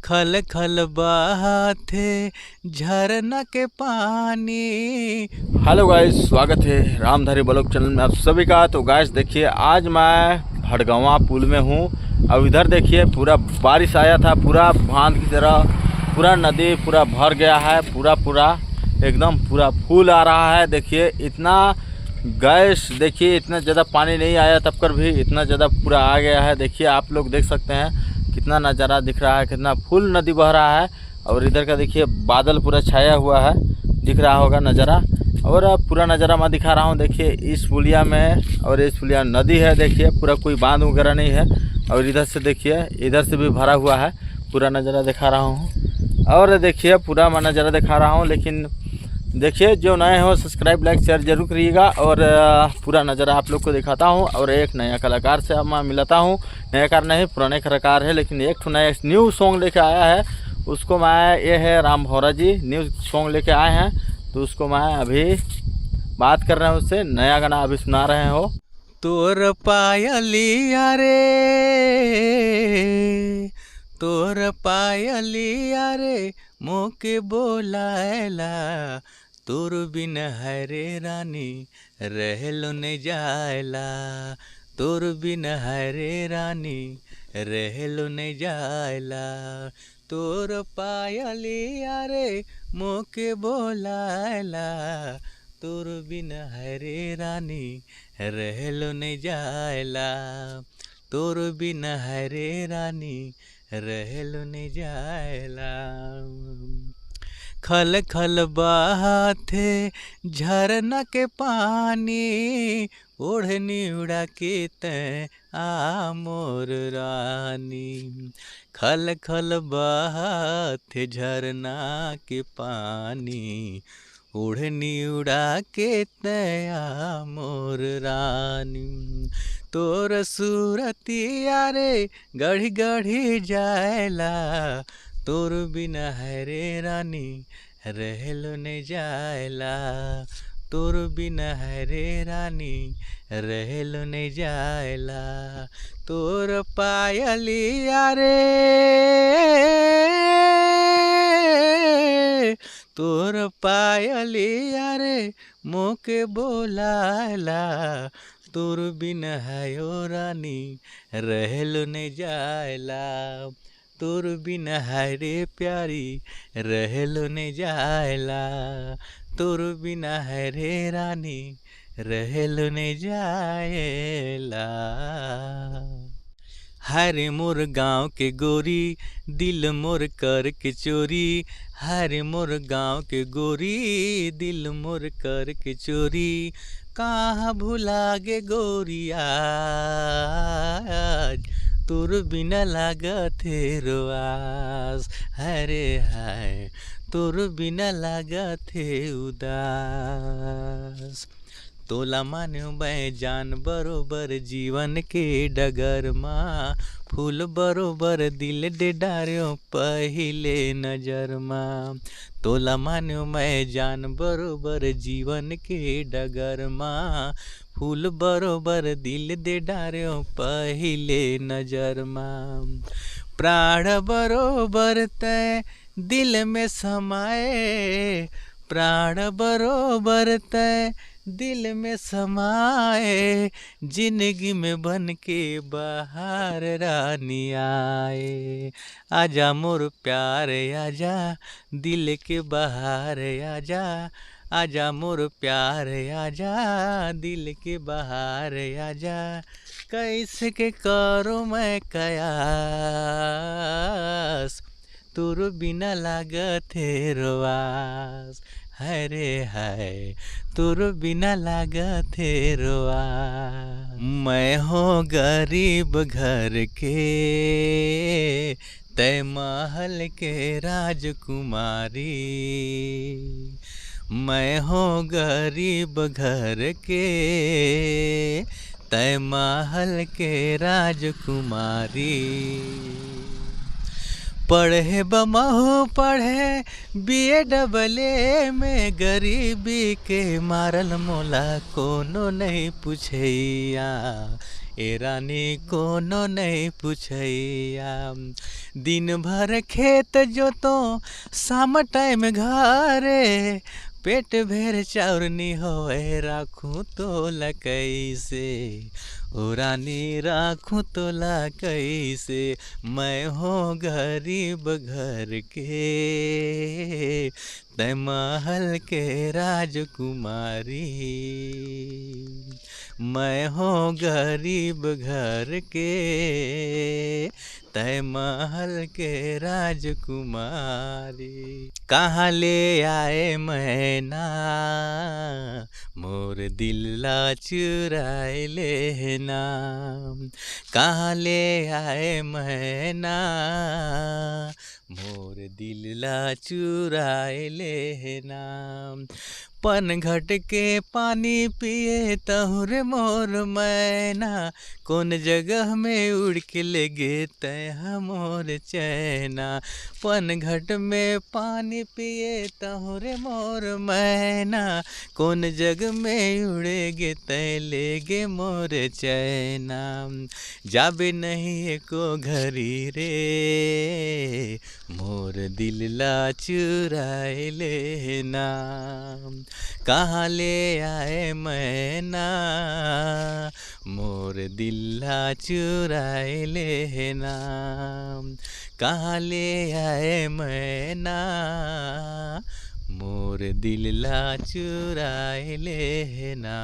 खल खल बहाते झरना के पानी। हेलो गाइस, स्वागत है रामधारी ब्लॉग चैनल में आप सभी का। तो गाइस देखिए, आज मैं भड़गवा पुल में हूँ। अब इधर देखिए, पूरा बारिश आया था, पूरा बांध की तरह पूरा नदी पूरा भर गया है, पूरा एकदम पूरा फूल आ रहा है। देखिए इतना गैस, देखिए इतना ज़्यादा पानी नहीं आया तब कर भी इतना ज़्यादा पूरा आ गया है। देखिए आप लोग देख सकते हैं कितना नज़ारा दिख रहा है, कितना फुल नदी बह रहा है। और इधर का देखिए बादल पूरा छाया हुआ है, दिख रहा होगा नज़ारा। और पूरा नज़ारा मैं दिखा रहा हूँ। देखिए इस पुलिया में, और इस पुलिया नदी है, देखिए पूरा कोई बांध वगैरह नहीं है। और इधर से देखिए, इधर से भी भरा हुआ है। पूरा नज़ारा दिखा रहा हूँ और देखिए पूरा मैं नज़ारा दिखा रहा हूँ। लेकिन देखिए जो नए हो सब्सक्राइब लाइक शेयर जरूर करिएगा। और पूरा नज़ारा आप लोग को दिखाता हूँ। और एक नया कलाकार से मैं मिलाता हूँ, नया कार नहीं पुराने कलाकार है, लेकिन एक नया न्यू सॉन्ग लेके आया है। उसको मैं, ये है राम भौरा जी, न्यू सॉन्ग लेके आए हैं। तो उसको मैं अभी बात कर रहे हैं, उससे नया गाना अभी सुना रहे हो। तोर पायलिया रे, तोर पायलिया रे मोके बोलायला। तोर बिन हरे रानी रहलो ने जायला। तोर बिन हरे रानी रहलो ने जायला। तोर पायलिया रे मोके बोलायला। तोर बिन हरे रानी रहलो ने जायला। तोर बिन हरे रानी रहलो ने जायला। खल खल बहाते झरना के पानी। ओढ़नी उड़ा के तैं आ मोर रानी। खल खल बहाते झरना के पानी। ओढ़नी उड़ा के तैं आ मोर रानी। तोर सूरतिया रे गढ़ी गढ़ी जायला। तोर बिना हरे रानी रहलो ने जायला। तोर बिना हरे रानी रहलो ने जायला। तोर पायलिया रे, तोर पायलिया रे मोके बोलायला। तोर बिन हयो रानी रहलो ने जायला। तोर बिन हरे प्यारी रहलो ने जायला। तोर बिन हरे रानी रहलो ने जायला। हरे मोर गाँव के गोरी दिल मोर कर के चोरी। हरे मोर गाँव के गोरी दिल मोर कर के चोरी। कहाँ भुला गे गोरिया तोर बिना लागत है रोआस। हरे हाय तोर बिना लागत है उदास। तोला मान्यो मैं जान बरोबर जीवन के डगर माँ। फूल बरोबर दिल दे डार्यो पहिले नजर माँ। तोला मान्यो मैं जान बरोबर जीवन के डगर माँ। फूल बरोबर दिल दे डार्यो पहिले नजर माँ। प्राण बरोबर तय दिल में समाए। प्राण बरोबर तय दिल में समाए। जिंदगी में बन के बाहर रानी आए। आजा मोर प्यार आजा दिल के बाहर आजा। आजा मोर प्यार आजा दिल के बाहर आजा। कैसे के करो मैं कयास तोर बिना लागत है रोआस। हरे हाय तोर बिना लागत है रोआस। मैं हो गरीब घर के तय महल के राजकुमारी। मैं हो गरीब घर के तय महल के राजकुमारी। पढ़े बमहू पढ़े BA में गरीबी के मारल मोला कोनो नहीं पूछैया। ए रानी कोनो नहीं पूछैया। दिन भर खेत जोतो शाम टाइम घरे, पेट भर चाउर नी होए राखूं तोला कैसे। ओ रानी राखूं तोला कैसे, मैं हो गरीब घर के, तै महल के राजकुमारी। मैं हो गरीब घर के, तै महल के राजकुमारी। कहाँ ले आए मैना, मोर दिल्ला चुराए लेना। कहाँ ले आए मैना, मोर दिल्ला चुराए लेना। पनघट के पानी पिए तहुरे मोर मैना, कौन जगह में उड़ के ले गे तै मोर चैना। पनघट में पानी पिए तहुरे मोर मैना, कौन जग में उड़े गे तै ले गे मोर चैना। जाबे नहीं एको घरी रे, मोर दिल्ला चुराए लेना। कहाँ ले आए मैना, मोर दिल्ला चुराए लेना। कहाँ ले आए मैना, मोर दिल्ला चुराए लेना।